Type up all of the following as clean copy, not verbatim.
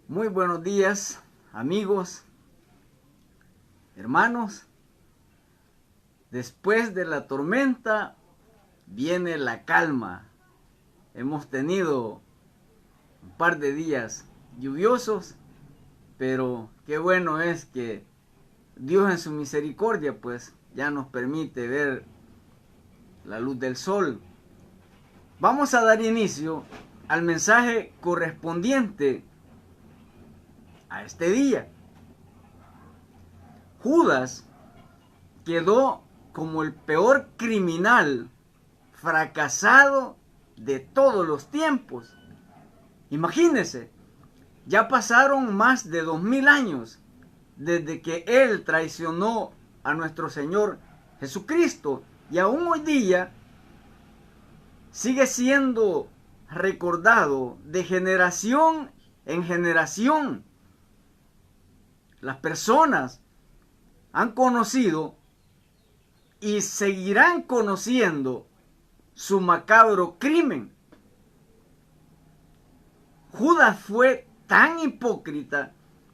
Muy buenos días, amigos, hermanos. Después de la tormenta viene la calma. Hemos tenido un par de días lluviosos, pero qué bueno es que Dios en su misericordia pues ya nos permite ver la luz del sol. Vamos a dar inicio al mensaje correspondiente a este día. Judas quedó como el peor criminal fracasado de todos los tiempos. Imagínense, ya pasaron más de 2000 años desde que él traicionó a nuestro Señor Jesucristo, y aún hoy día sigue siendo recordado de generación en generación. Las personas han conocido y seguirán conociendo su macabro crimen. Judas fue tan hipócrita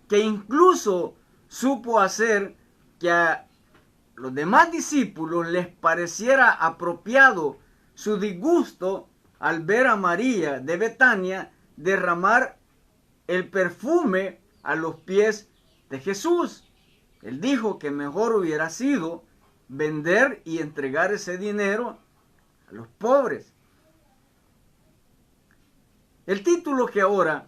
que incluso supo hacer que a los demás discípulos les pareciera apropiado su disgusto al ver a María de Betania derramar el perfume a los pies de Jesús. Él dijo que mejor hubiera sido vender y entregar ese dinero a los pobres. El título que ahora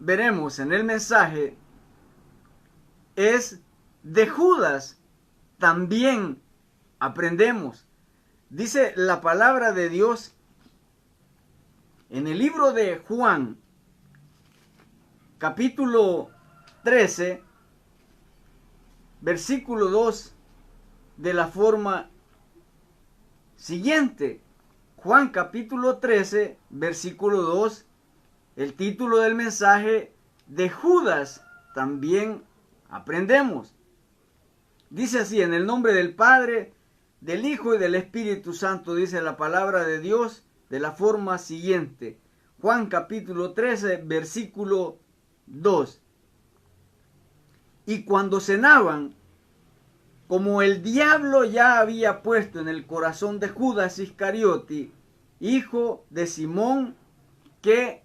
veremos en el mensaje es: de Judas también aprendemos. Dice la palabra de Dios en el libro de Juan, capítulo 13, versículo 2, de la forma siguiente. Juan capítulo 13, versículo 2, el título del mensaje: de Judas también aprendemos. Dice así: en el nombre del Padre, del Hijo y del Espíritu Santo, dice la palabra de Dios de la forma siguiente. Juan capítulo 13, versículo 2. Y cuando cenaban, como el diablo ya había puesto en el corazón de Judas Iscariote, hijo de Simón, que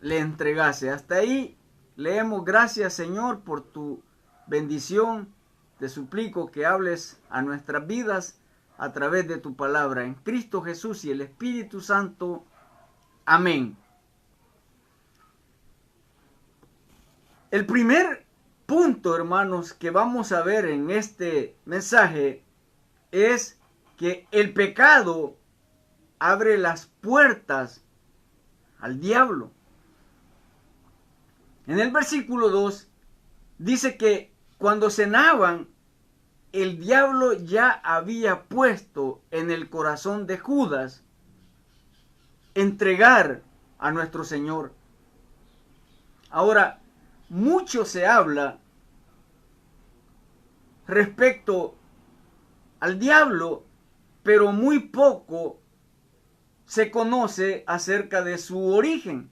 le entregase. Hasta ahí leemos. Gracias, Señor, por tu bendición. Te suplico que hables a nuestras vidas a través de tu palabra. En Cristo Jesús y el Espíritu Santo. Amén. El primer punto, hermanos, que vamos a ver en este mensaje es que el pecado abre las puertas al diablo. En el versículo 2 dice que cuando cenaban, el diablo ya había puesto en el corazón de Judas entregar a nuestro Señor. Ahora, mucho se habla respecto al diablo, pero muy poco se conoce acerca de su origen.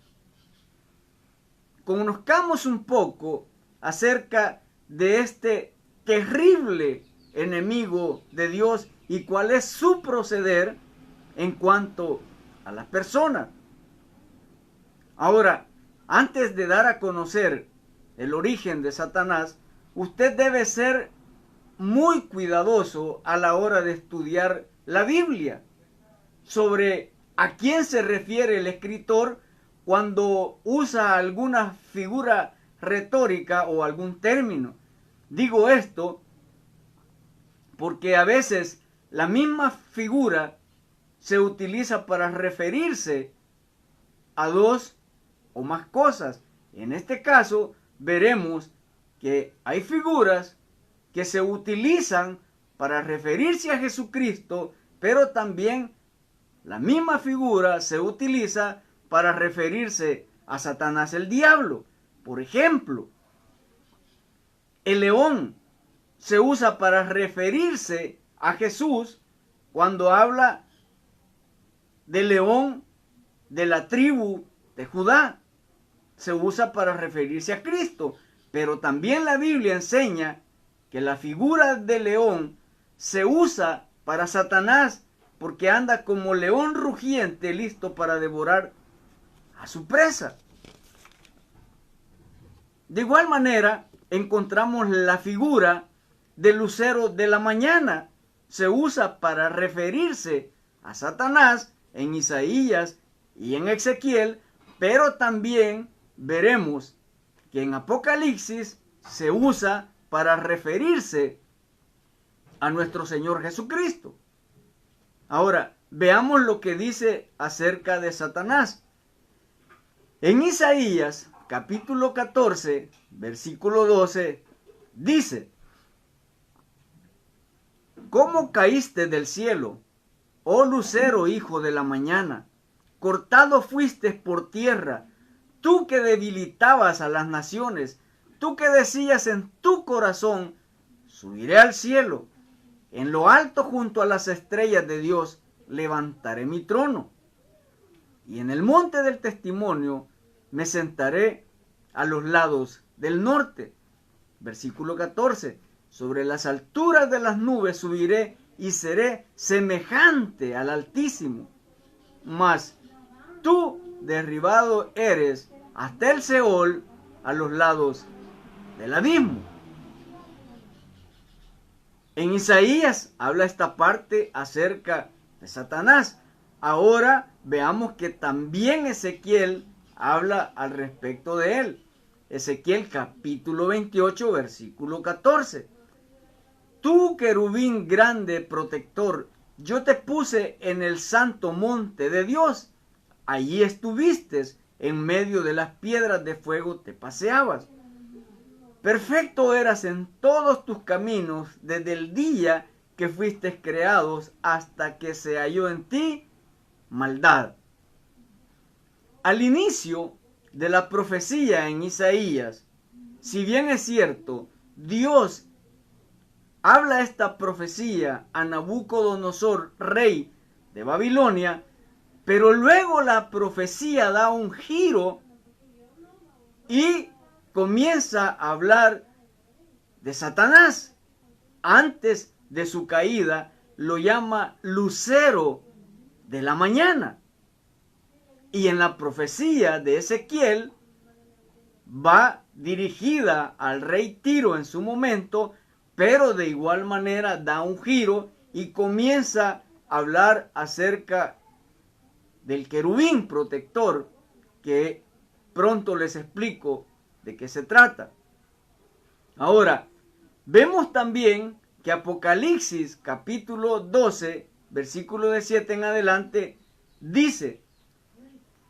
Conozcamos un poco acerca de este terrible enemigo de Dios y cuál es su proceder en cuanto a las personas. Ahora, antes de dar a conocer el origen de Satanás, usted debe ser muy cuidadoso a la hora de estudiar la Biblia sobre a quién se refiere el escritor cuando usa alguna figura retórica o algún término. Digo esto porque a veces la misma figura se utiliza para referirse a dos o más cosas. En este caso veremos que hay figuras que se utilizan para referirse a Jesucristo, pero también la misma figura se utiliza para referirse a Satanás, el diablo. Por ejemplo, el león se usa para referirse a Jesús cuando habla del león de la tribu de Judá. se usa para referirse a Cristo, pero también la Biblia enseña que la figura de león se usa para Satanás, porque anda como león rugiente listo para devorar a su presa. De igual manera, encontramos la figura del lucero de la mañana. Se usa para referirse a Satanás en Isaías y en Ezequiel, pero también veremos que en Apocalipsis se usa para referirse a nuestro Señor Jesucristo. Ahora, veamos lo que dice acerca de Satanás. En Isaías, capítulo 14, versículo 12, dice: ¿Cómo caíste del cielo, oh lucero hijo de la mañana? Cortado fuiste por tierra, tú que debilitabas a las naciones, tú que decías en tu corazón: subiré al cielo, en lo alto junto a las estrellas de Dios levantaré mi trono, y en el monte del testimonio me sentaré a los lados del norte. Versículo 14, sobre las alturas de las nubes subiré y seré semejante al Altísimo. Mas tú derribado eres hasta el Seol, a los lados del abismo. En Isaías habla esta parte acerca de Satanás. Ahora veamos que también Ezequiel habla al respecto de él. Ezequiel capítulo 28, versículo 14. Tú, querubín grande protector, yo te puse en el santo monte de Dios. Allí estuviste, en medio de las piedras de fuego te paseabas. Perfecto eras en todos tus caminos desde el día que fuiste creados hasta que se halló en ti maldad. Al inicio de la profecía en Isaías, si bien es cierto, Dios habla esta profecía a Nabucodonosor, rey de Babilonia, pero luego la profecía da un giro y comienza a hablar de Satanás. Antes de su caída lo llama lucero de la mañana. Y en la profecía de Ezequiel va dirigida al rey Tiro en su momento, pero de igual manera da un giro y comienza a hablar acerca del querubín protector, que pronto les explico de qué se trata. Ahora, vemos también que Apocalipsis capítulo 12, versículo de 7 en adelante, dice: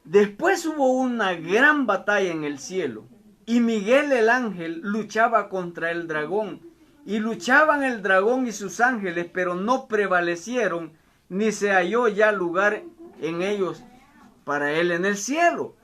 después hubo una gran batalla en el cielo, y Miguel el ángel luchaba contra el dragón, y luchaban el dragón y sus ángeles, pero no prevalecieron, ni se halló ya lugar en ellos para él en el cielo.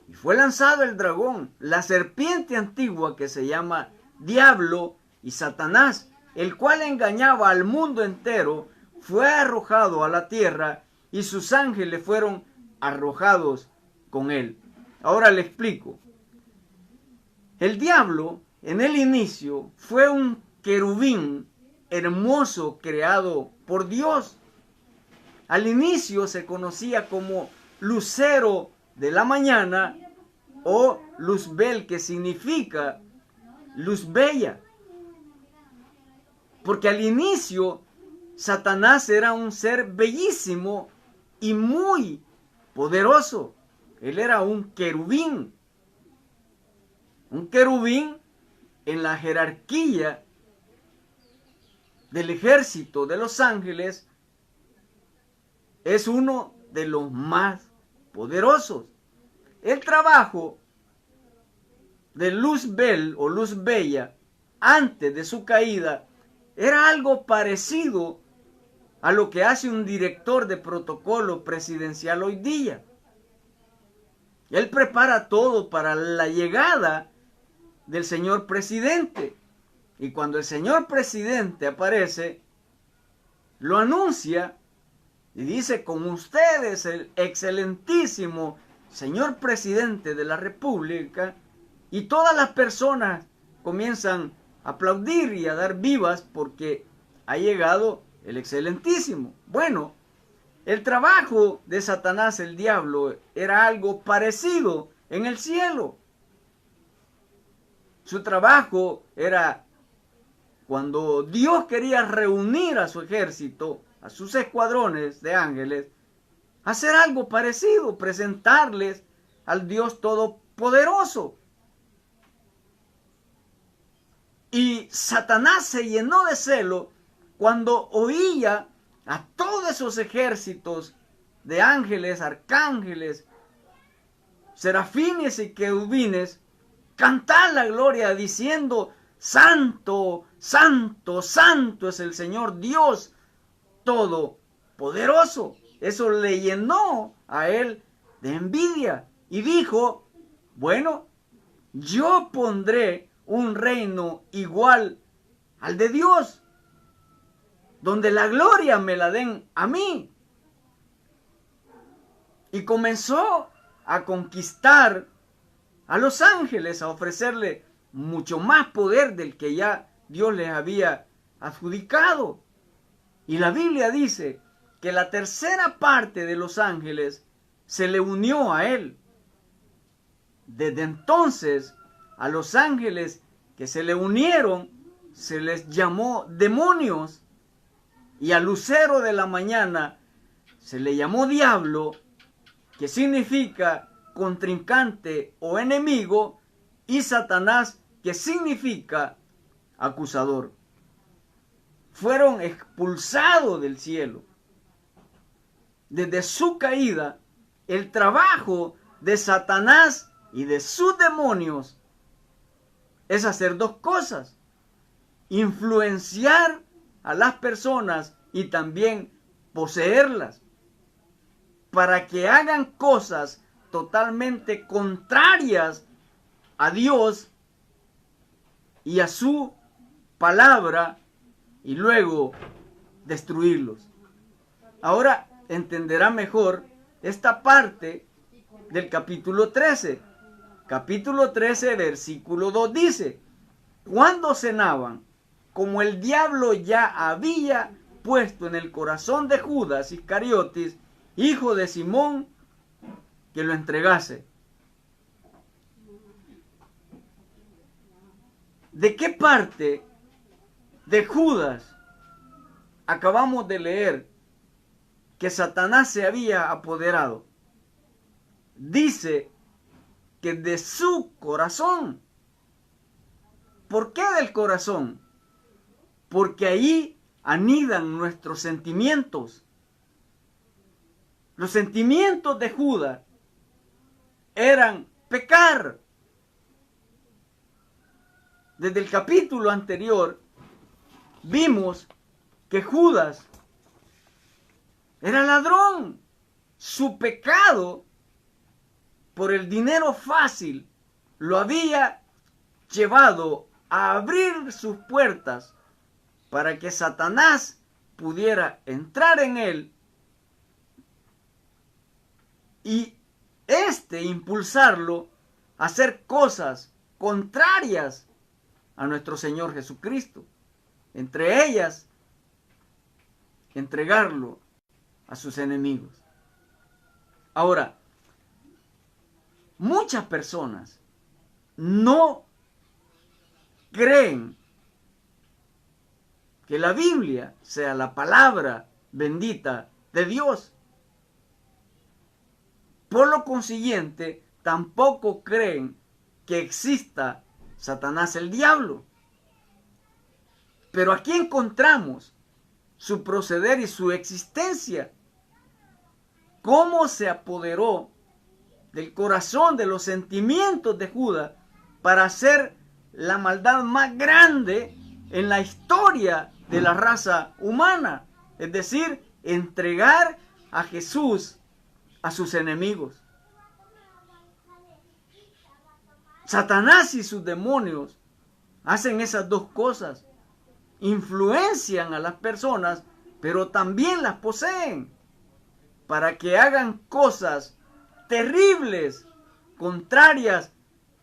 Y fue lanzado el dragón, la serpiente antigua que se llama Diablo y Satanás, el cual engañaba al mundo entero, fue arrojado a la tierra y sus ángeles fueron arrojados con él. Ahora le explico. El diablo en el inicio fue un querubín hermoso creado por Dios. Al inicio se conocía como lucero de la mañana o Luzbel, que significa luz bella. Porque al inicio Satanás era un ser bellísimo y muy poderoso. Él era un querubín. Un querubín en la jerarquía del ejército de los ángeles es uno de los más poderosos. El trabajo de Luzbel o luz bella antes de su caída era algo parecido a lo que hace un director de protocolo presidencial hoy día. Él prepara todo para la llegada del señor presidente. Y cuando el señor presidente aparece, lo anuncia y dice: con ustedes el excelentísimo señor presidente de la República, y todas las personas comienzan a aplaudir y a dar vivas porque ha llegado el excelentísimo. Bueno, el trabajo de Satanás, el diablo, era algo parecido en el cielo. Su trabajo era, cuando Dios quería reunir a su ejército, a sus escuadrones de ángeles, hacer algo parecido, presentarles al Dios Todopoderoso. Y Satanás se llenó de celo cuando oía a todos esos ejércitos de ángeles, arcángeles, serafines y querubines cantar la gloria diciendo: Santo, Santo, Santo es el Señor Dios Todopoderoso. Eso le llenó a él de envidia y dijo: bueno, yo pondré un reino igual al de Dios, donde la gloria me la den a mí. Y comenzó a conquistar a los ángeles, a ofrecerle mucho más poder del que ya Dios les había adjudicado. Y la Biblia dice que la tercera parte de los ángeles se le unió a él. Desde entonces, a los ángeles que se le unieron se les llamó demonios, y al lucero de la mañana se le llamó diablo, que significa contrincante o enemigo, y Satanás, que significa acusador. Fueron expulsados del cielo. Desde su caída, el trabajo de Satanás y de sus demonios es hacer dos cosas: influenciar a las personas y también poseerlas, para que hagan cosas totalmente contrarias a Dios y a su palabra, y luego destruirlos. Ahora entenderá mejor esta parte del capítulo 13. Capítulo 13, versículo 2 dice: cuando cenaban, como el diablo ya había puesto en el corazón de Judas Iscariotis, hijo de Simón, que lo entregase. ¿De qué parte de Judas acabamos de leer que Satanás se había apoderado? Dice que de su corazón. ¿Por qué del corazón? Porque ahí anidan nuestros sentimientos. Los sentimientos de Judas eran pecar. Desde el capítulo anterior vimos que Judas era ladrón. Su pecado por el dinero fácil lo había llevado a abrir sus puertas para que Satanás pudiera entrar en él y impulsarlo a hacer cosas contrarias a nuestro Señor Jesucristo. Entre ellas, entregarlo a sus enemigos. Ahora, muchas personas no creen que la Biblia sea la palabra bendita de Dios. Por lo consiguiente, tampoco creen que exista Satanás el diablo. Pero aquí encontramos su proceder y su existencia. Cómo se apoderó del corazón, de los sentimientos de Judas, para hacer la maldad más grande en la historia de la raza humana. Es decir, entregar a Jesús a sus enemigos. Satanás y sus demonios hacen esas dos cosas. Influencian a las personas, pero también las poseen para que hagan cosas terribles, contrarias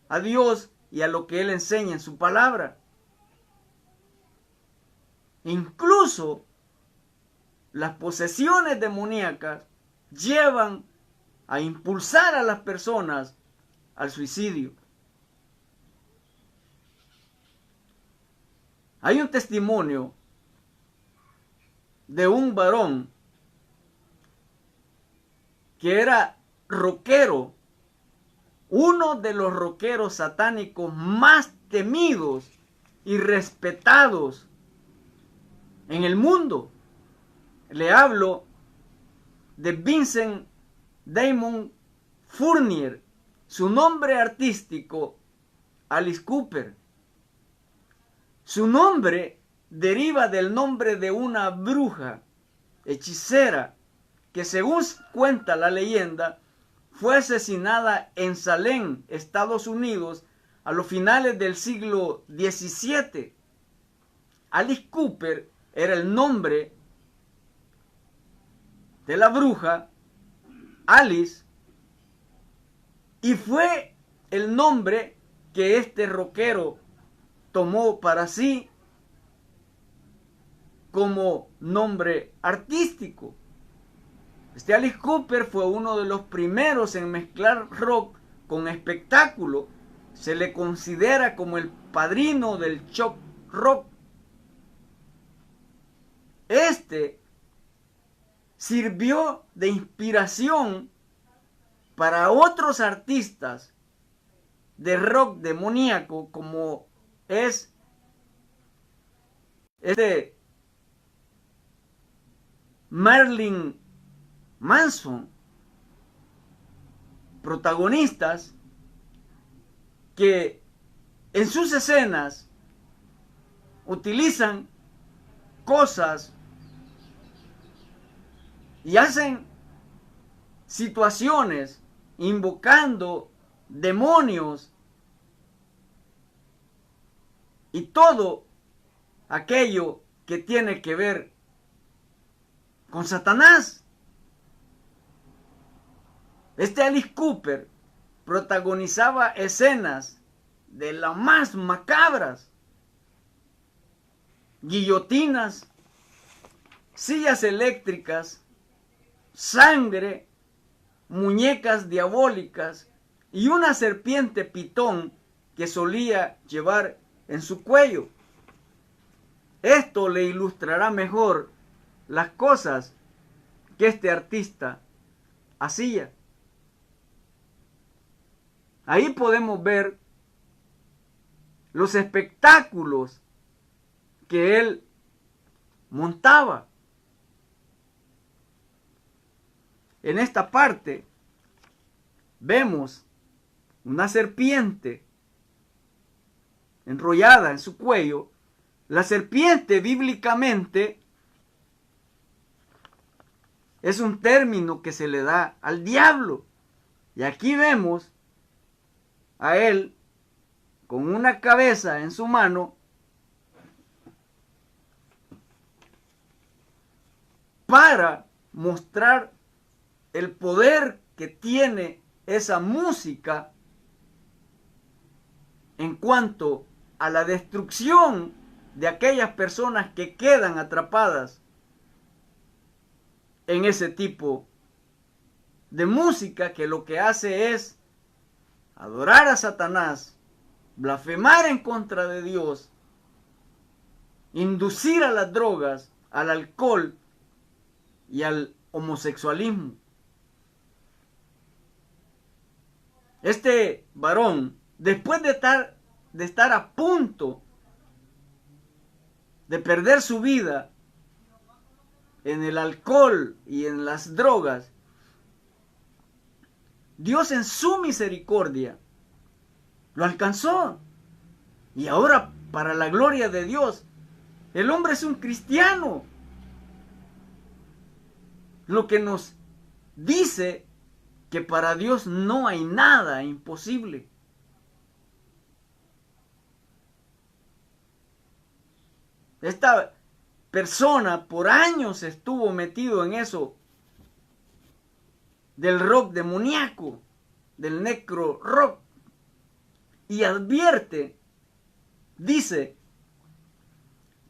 a Dios y a lo que Él enseña en su palabra. Incluso las posesiones demoníacas llevan a impulsar a las personas al suicidio. Hay un testimonio de un varón que era rockero, uno de los rockeros satánicos más temidos y respetados en el mundo. Le hablo de Vincent Damon Fournier, su nombre artístico Alice Cooper. Su nombre deriva del nombre de una bruja hechicera que, según cuenta la leyenda, fue asesinada en Salem, Estados Unidos, a los finales del siglo XVII. Alice Cooper era el nombre de la bruja, Alice, y fue el nombre que este rockero tomó para sí como nombre artístico. Este Alice Cooper fue uno de los primeros en mezclar rock con espectáculo. Se le considera como el padrino del shock rock. Este sirvió de inspiración para otros artistas de rock demoníaco, como es Marilyn Manson, protagonistas que en sus escenas utilizan cosas y hacen situaciones invocando demonios y todo aquello que tiene que ver con Satanás. Este Alice Cooper protagonizaba escenas de las más macabras: guillotinas, sillas eléctricas, sangre, muñecas diabólicas y una serpiente pitón que solía llevar en su cuello. Esto le ilustrará mejor las cosas que este artista hacía. Ahí podemos ver los espectáculos que él montaba. En esta parte vemos una serpiente enrollada en su cuello. La serpiente bíblicamente es un término que se le da al diablo. Y aquí vemos a él con una cabeza en su mano para mostrar el poder que tiene esa música en cuanto a la destrucción de aquellas personas que quedan atrapadas en ese tipo de música, que lo que hace es adorar a Satanás, blasfemar en contra de Dios, inducir a las drogas, al alcohol y al homosexualismo. Este varón, después de estar a punto de perder su vida en el alcohol y en las drogas, Dios en su misericordia lo alcanzó. Y ahora, para la gloria de Dios, el hombre es un cristiano. Lo que nos dice que para Dios no hay nada imposible. Esta persona por años estuvo metido en eso del rock demoníaco, del necro rock. Y advierte, dice,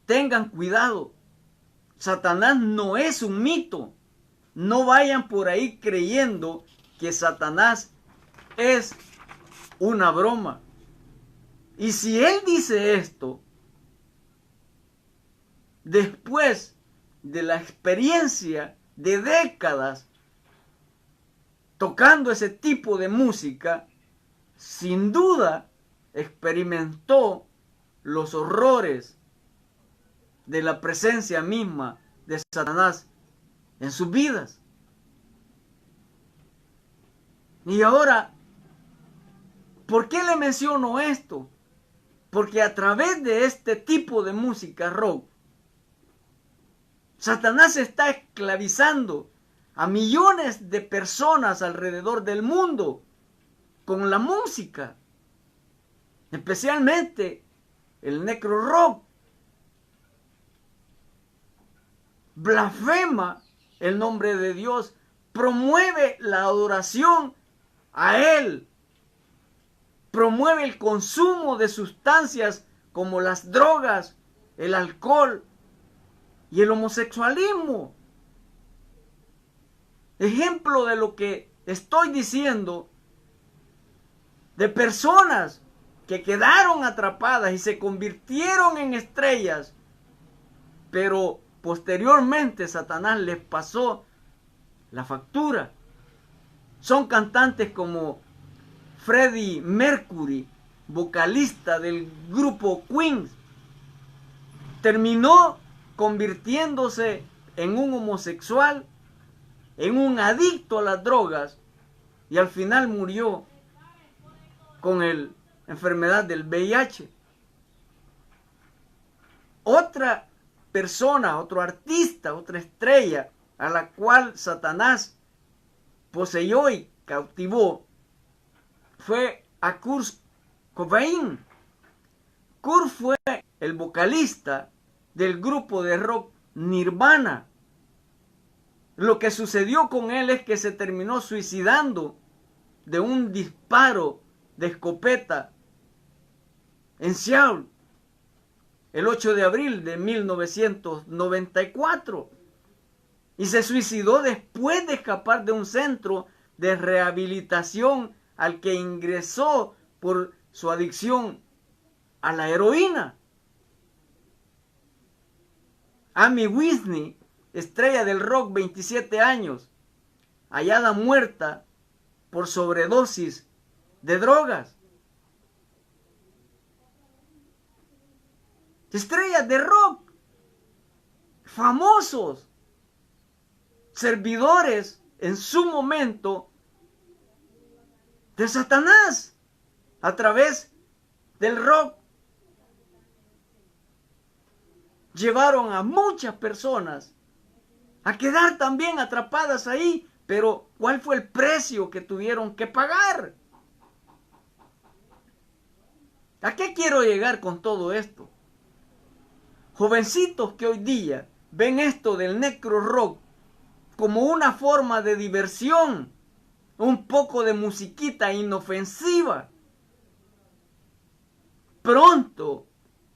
tengan cuidado, Satanás no es un mito. No vayan por ahí creyendo que Satanás es una broma. Y si él dice esto, después de la experiencia de décadas tocando ese tipo de música, sin duda experimentó los horrores de la presencia misma de Satanás en sus vidas. Y ahora, ¿por qué le menciono esto? Porque a través de este tipo de música rock, Satanás está esclavizando a millones de personas alrededor del mundo con la música, especialmente el necro rock. Blasfema el nombre de Dios, promueve la adoración a Él, promueve el consumo de sustancias como las drogas, el alcohol y el homosexualismo. Ejemplo de lo que estoy diciendo, de personas que quedaron atrapadas y se convirtieron en estrellas, pero posteriormente Satanás les pasó la factura. Son cantantes como Freddie Mercury, vocalista del grupo Queen, terminó convirtiéndose en un homosexual, en un adicto a las drogas, y al final murió con la enfermedad del VIH. Otra persona, otro artista, otra estrella a la cual Satanás poseyó y cautivó fue a Kurt Cobain. Kurt fue el vocalista del grupo de rock Nirvana. Lo que sucedió con él es que se terminó suicidando de un disparo de escopeta en Seattle el 8 de abril de 1994. Y se suicidó después de escapar de un centro de rehabilitación al que ingresó por su adicción a la heroína. Amy Whitney, estrella del rock, 27 años, hallada muerta por sobredosis de drogas. Estrellas de rock, famosos, servidores en su momento de Satanás a través del rock. Llevaron a muchas personas a quedar también atrapadas ahí, pero ¿cuál fue el precio que tuvieron que pagar? ¿A qué quiero llegar con todo esto? Jovencitos que hoy día ven esto del necro rock como una forma de diversión, un poco de musiquita inofensiva. Pronto,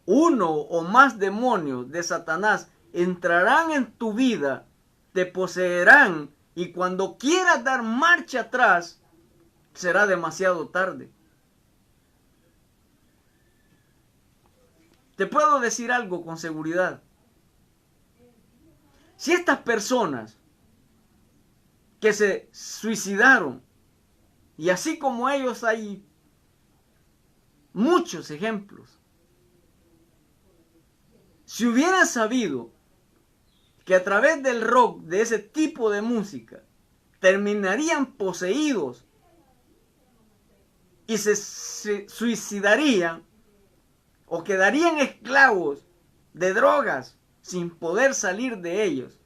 uno o más demonios de Satanás entrarán en tu vida, te poseerán, y cuando quieras dar marcha atrás, será demasiado tarde. Te puedo decir algo con seguridad. Si estas personas que se suicidaron, y así como ellos hay muchos ejemplos, si hubieran sabido que a través del rock, de ese tipo de música, terminarían poseídos y se suicidarían o quedarían esclavos de drogas sin poder salir de ellos,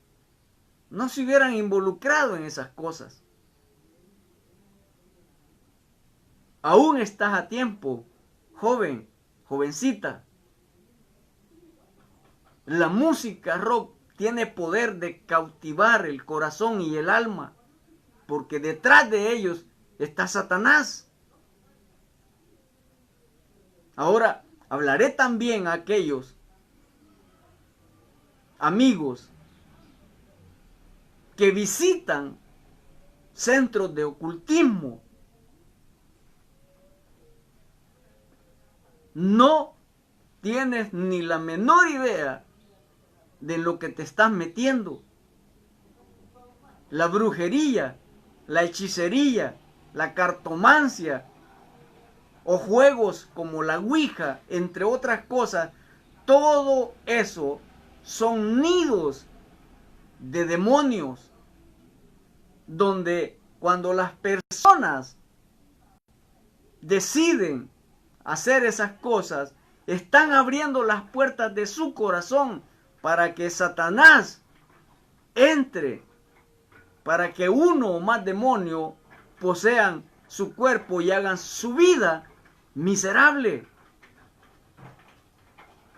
no se hubieran involucrado en esas cosas. Aún estás a tiempo, joven, jovencita. La música rock tiene poder de cautivar el corazón y el alma. porque detrás de ellos está Satanás. Ahora, hablaré también a aquellos amigos que visitan centros de ocultismo. No tienes ni la menor idea de lo que te estás metiendo. La brujería, la hechicería, la cartomancia o juegos como la Ouija, entre otras cosas, todo eso son nidos de demonios, donde cuando las personas deciden hacer esas cosas, están abriendo las puertas de su corazón para que Satanás entre, para que uno o más demonios posean su cuerpo y hagan su vida miserable.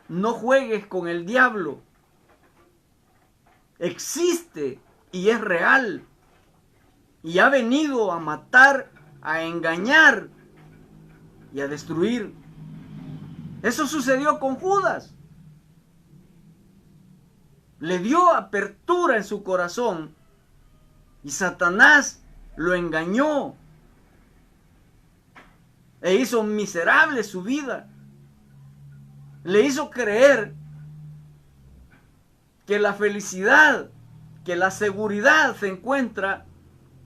No juegues con el diablo. Existe y es real. Y ha venido a matar, a engañar y a destruir. Eso sucedió con Judas. Le dio apertura en su corazón y Satanás lo engañó e hizo miserable su vida. Le hizo creer que la felicidad, que la seguridad se encuentra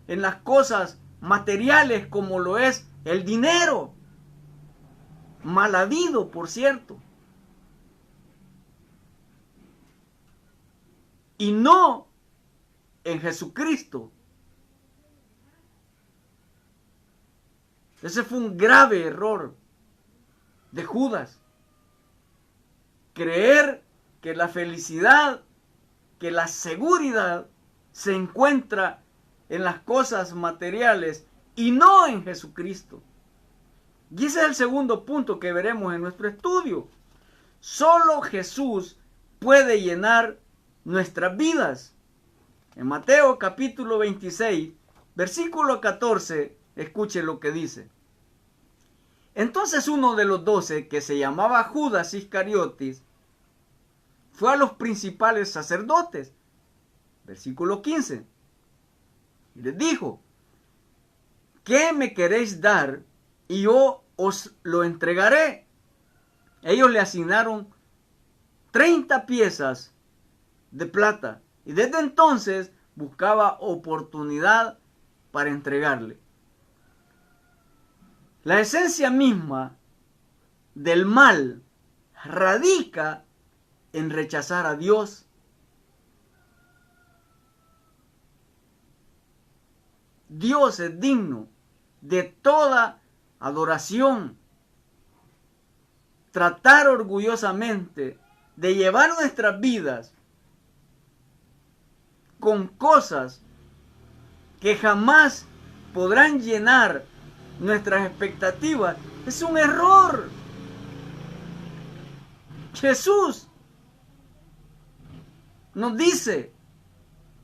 en las cosas materiales como lo es el dinero. Mal habido, por cierto. Y no en Jesucristo. Ese fue un grave error de Judas. Creer que la felicidad, que la seguridad se encuentra en las cosas materiales y no en Jesucristo. Y ese es el segundo punto que veremos en nuestro estudio. Solo Jesús puede llenar nuestras vidas. En Mateo capítulo 26, versículo 14, escuche lo que dice. Entonces uno de los 12, que se llamaba Judas Iscariotis, fue a los principales sacerdotes. Versículo 15. Y les dijo, ¿qué me queréis dar? Y yo os lo entregaré. Ellos le asignaron 30 piezas de plata. Y desde entonces buscaba oportunidad para entregarle. La esencia misma del mal radica en rechazar a Dios. Dios es digno de toda adoración. Tratar orgullosamente de llevar nuestras vidas con cosas que jamás podrán llenar nuestras expectativas es un error. Jesús nos dice,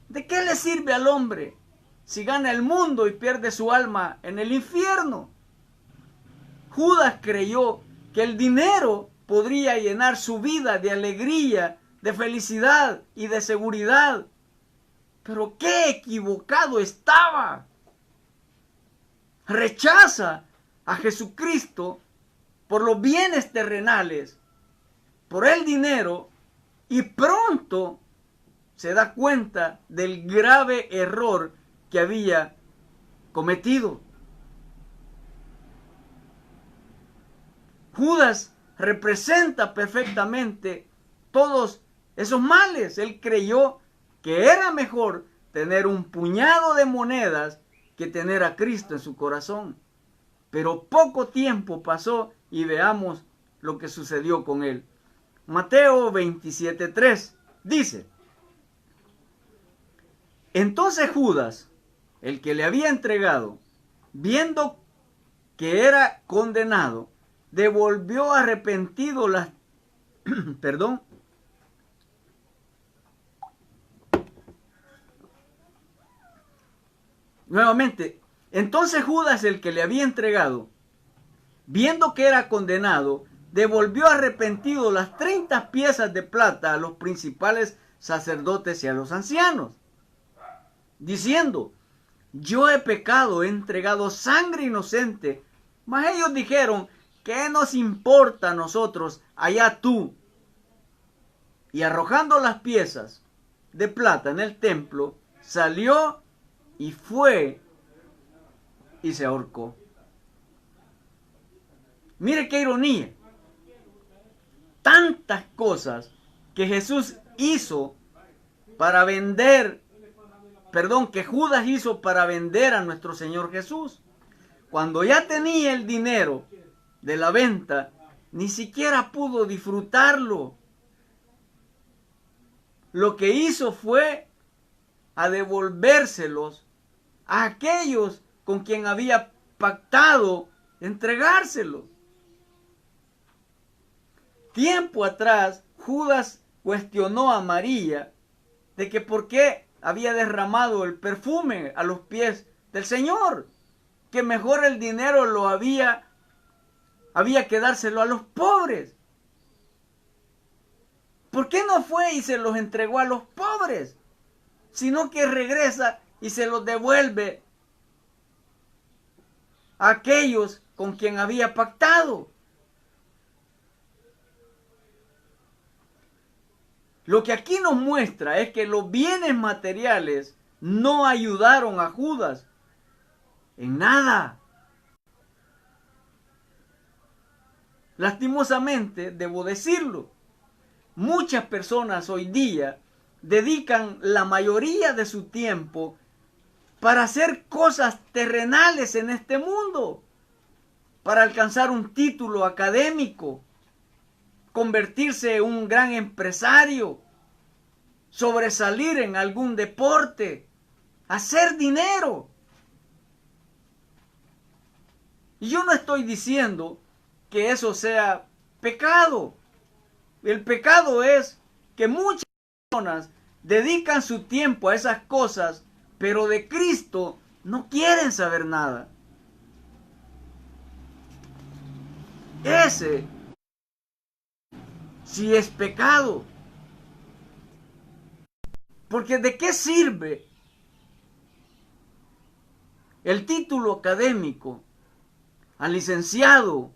¿de qué le sirve al hombre si gana el mundo y pierde su alma en el infierno? Judas creyó que el dinero podría llenar su vida de alegría, de felicidad y de seguridad. Pero qué equivocado estaba. Rechaza a Jesucristo por los bienes terrenales, por el dinero, y pronto se da cuenta del grave error que había cometido. Judas representa perfectamente todos esos males. Él creyó que era mejor tener un puñado de monedas que tener a Cristo en su corazón. Pero poco tiempo pasó y veamos lo que sucedió con él. Mateo 27:3 dice, entonces Judas, el que le había entregado, viendo que era condenado, devolvió arrepentido las perdón, Nuevamente, entonces Judas, el que le había entregado, viendo que era condenado, devolvió arrepentido las 30 piezas de plata a los principales sacerdotes y a los ancianos, diciendo: yo he pecado, he entregado sangre inocente. Mas ellos dijeron: ¿qué nos importa a nosotros? Allá tú. Y arrojando las piezas de plata en el templo, salió y fue y se ahorcó. Mire qué ironía. Tantas cosas que Jesús hizo para vender, que Judas hizo para vender a nuestro Señor Jesús. Cuando ya tenía el dinero de la venta, ni siquiera pudo disfrutarlo. Lo que hizo fue a devolvérselos a aquellos con quien había pactado entregárselos. Tiempo atrás, Judas cuestionó a María de que por qué había derramado el perfume a los pies del Señor, que mejor el dinero lo había que dárselo a los pobres. ¿Por qué no fue y se los entregó a los pobres? Sino que regresa y se los devuelve a aquellos con quien había pactado. Lo que aquí nos muestra es que los bienes materiales no ayudaron a Judas en nada. Lastimosamente, debo decirlo, muchas personas hoy día dedican la mayoría de su tiempo para hacer cosas terrenales en este mundo, para alcanzar un título académico, convertirse en un gran empresario, sobresalir en algún deporte, hacer dinero. Y yo no estoy diciendo que eso sea pecado. El pecado es que muchas personas dedican su tiempo a esas cosas, pero de Cristo no quieren saber nada. Ese sí es pecado. Porque ¿de qué sirve el título académico al licenciado,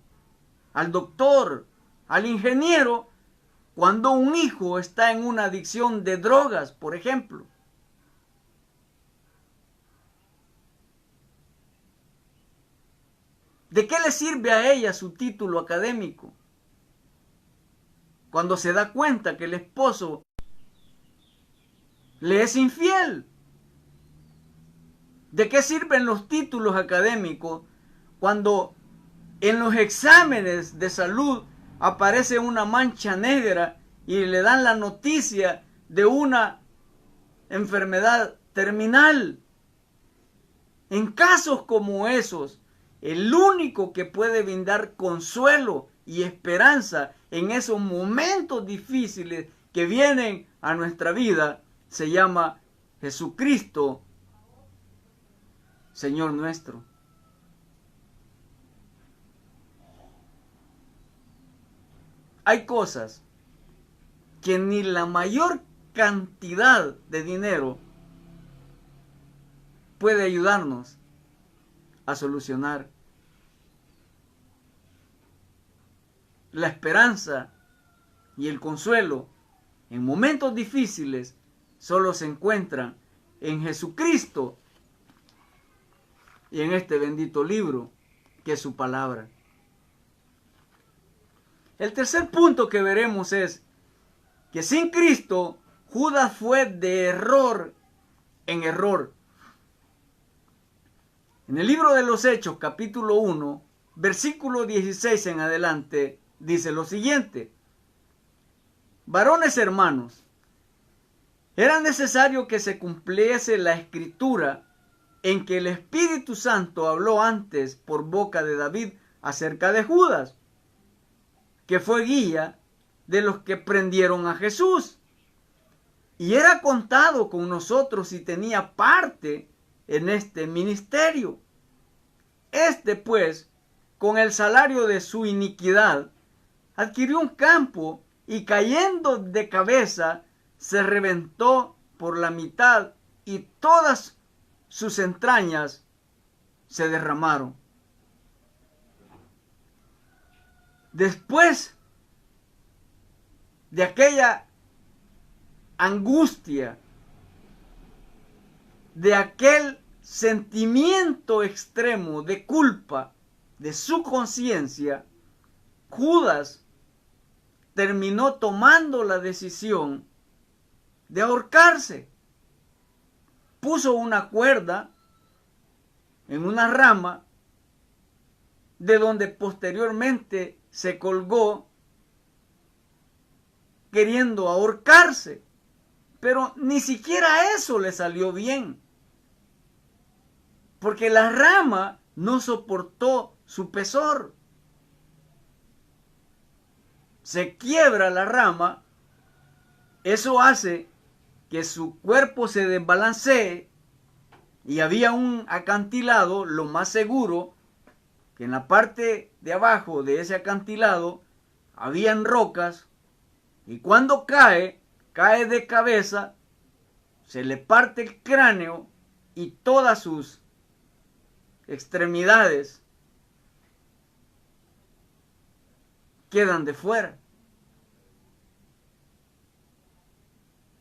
al doctor, al ingeniero, cuando un hijo está en una adicción de drogas, por ejemplo? ¿De qué le sirve a ella su título académico cuando se da cuenta que el esposo le es infiel? ¿De qué sirven los títulos académicos cuando en los exámenes de salud aparece una mancha negra y le dan la noticia de una enfermedad terminal? En casos como esos, el único que puede brindar consuelo y esperanza en esos momentos difíciles que vienen a nuestra vida se llama Jesucristo, Señor nuestro. Hay cosas que ni la mayor cantidad de dinero puede ayudarnos a solucionar. La esperanza y el consuelo en momentos difíciles solo se encuentran en Jesucristo y en este bendito libro que es su palabra. El tercer punto que veremos es que sin Cristo Judas fue de error en error. En el libro de los Hechos, capítulo 1, versículo 16 en adelante, dice lo siguiente: varones hermanos, era necesario que se cumpliese la escritura en que el Espíritu Santo habló antes por boca de David acerca de Judas, que fue guía de los que prendieron a Jesús, y era contado con nosotros y tenía parte en este ministerio. Este, pues, con el salario de su iniquidad, adquirió un campo y cayendo de cabeza, se reventó por la mitad y todas sus entrañas se derramaron. Después de aquella angustia, de aquel sentimiento extremo de culpa de su conciencia, Judas terminó tomando la decisión de ahorcarse. Puso una cuerda en una rama de donde posteriormente se colgó queriendo ahorcarse, pero ni siquiera eso le salió bien, porque la rama no soportó su pesor. Se quiebra la rama, eso hace que su cuerpo se desbalancee y había un acantilado, lo más seguro, que en la parte de abajo de ese acantilado habían rocas y cuando cae de cabeza, se le parte el cráneo y todas sus extremidades quedan de fuera.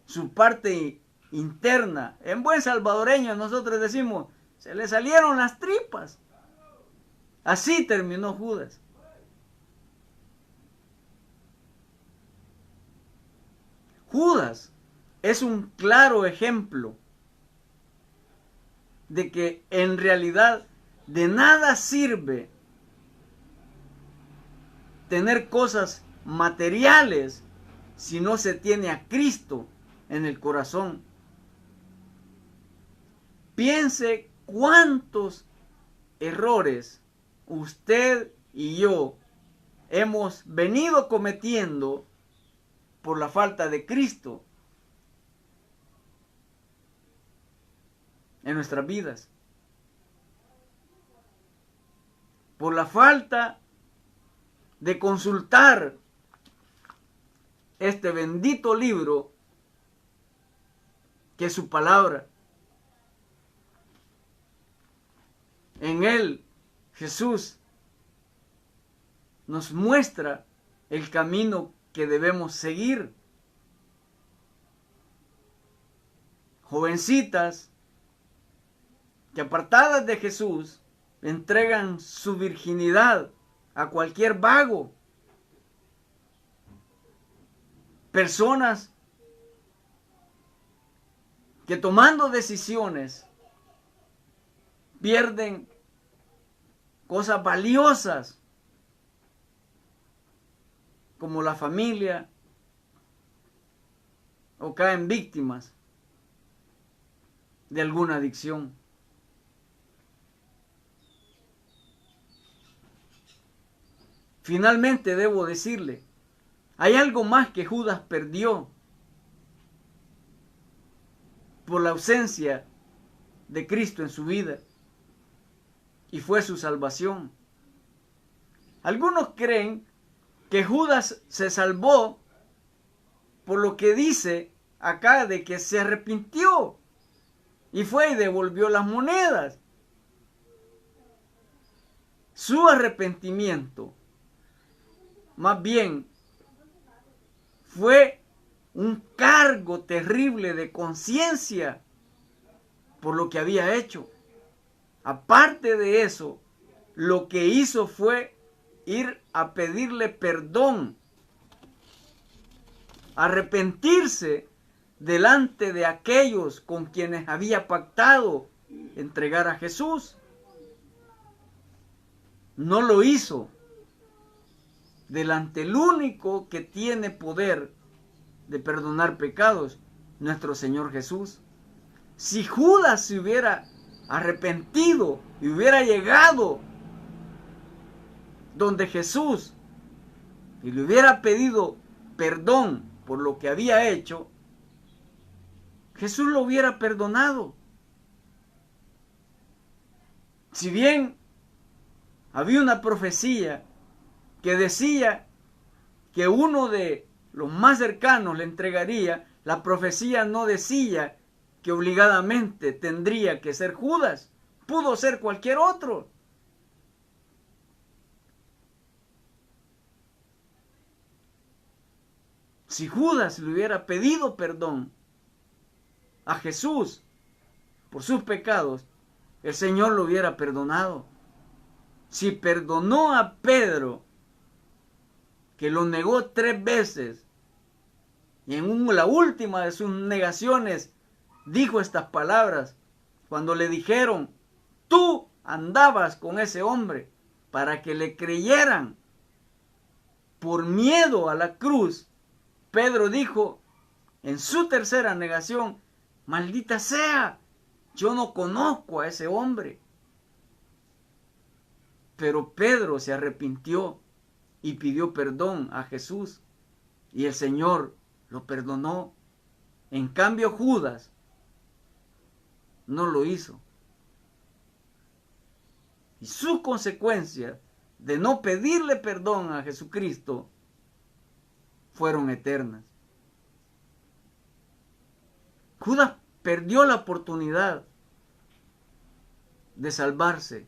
Su parte interna, en buen salvadoreño nosotros decimos, se le salieron las tripas. Así terminó Judas. Judas es un claro ejemplo de que en realidad de nada sirve tener cosas materiales si no se tiene a Cristo en el corazón. Piense cuántos errores usted y yo hemos venido cometiendo por la falta de Cristo en nuestras vidas. Por la falta de consultar este bendito libro que es su palabra. En él Jesús nos muestra el camino que debemos seguir. Jovencitas que apartadas de Jesús entregan su virginidad a cualquier vago. Personas que tomando decisiones pierden cosas valiosas como la familia o caen víctimas de alguna adicción. Finalmente debo decirle, hay algo más que Judas perdió por la ausencia de Cristo en su vida, y fue su salvación. Algunos creen que Judas se salvó por lo que dice acá de que se arrepintió y fue y devolvió las monedas. Su arrepentimiento más bien fue un cargo terrible de conciencia por lo que había hecho. Aparte de eso, lo que hizo fue ir a pedirle perdón, arrepentirse delante de aquellos con quienes había pactado entregar a Jesús. No lo hizo delante del único que tiene poder de perdonar pecados, nuestro Señor Jesús. Si Judas se hubiera arrepentido y hubiera llegado donde Jesús y le hubiera pedido perdón por lo que había hecho, Jesús lo hubiera perdonado. Si bien había una profecía que decía que uno de los más cercanos le entregaría, la profecía no decía que obligadamente tendría que ser Judas. Pudo ser cualquier otro. Si Judas le hubiera pedido perdón a Jesús por sus pecados, el Señor lo hubiera perdonado. Si perdonó a Pedro, que lo negó 3 veces, y en la última de sus negaciones dijo estas palabras, cuando le dijeron: tú andabas con ese hombre, para que le creyeran por miedo a la cruz, Pedro dijo en su tercera negación: maldita sea, yo no conozco a ese hombre. Pero Pedro se arrepintió y pidió perdón a Jesús, y el Señor lo perdonó. En cambio, Judas no lo hizo. Y sus consecuencias de no pedirle perdón a Jesucristo fueron eternas. Judas perdió la oportunidad de salvarse.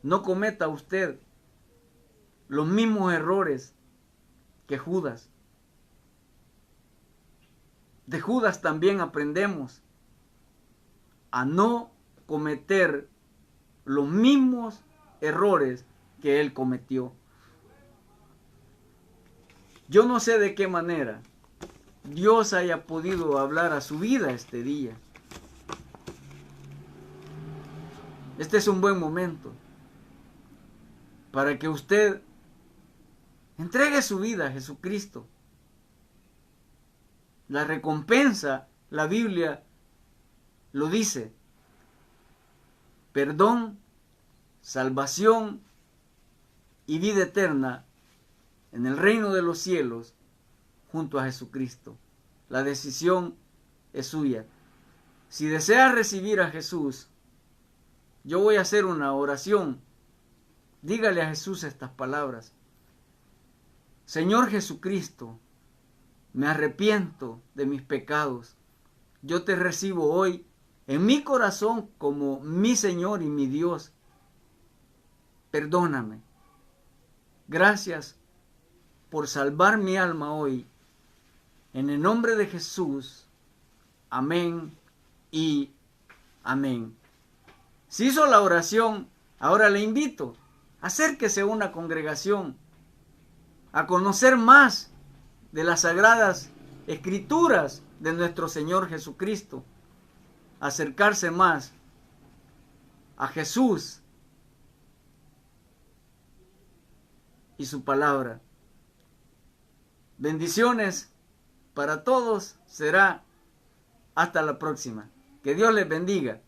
No cometa usted los mismos errores que Judas. De Judas también aprendemos a no cometer los mismos errores que él cometió. Yo no sé de qué manera Dios haya podido hablar a su vida este día. Este es un buen momento para que usted entregue su vida a Jesucristo. La recompensa, la Biblia lo dice: perdón, salvación y vida eterna en el reino de los cielos junto a Jesucristo. La decisión es suya. Si desea recibir a Jesús, yo voy a hacer una oración. Dígale a Jesús estas palabras: Señor Jesucristo, me arrepiento de mis pecados. Yo te recibo hoy en mi corazón como mi Señor y mi Dios. Perdóname. Gracias por salvar mi alma hoy. En el nombre de Jesús. Amén y amén. Si hizo la oración, ahora le invito: acérquese a una congregación, a conocer más de las sagradas escrituras de nuestro Señor Jesucristo, acercarse más a Jesús y su palabra. Bendiciones para todos. Será hasta la próxima. Que Dios les bendiga.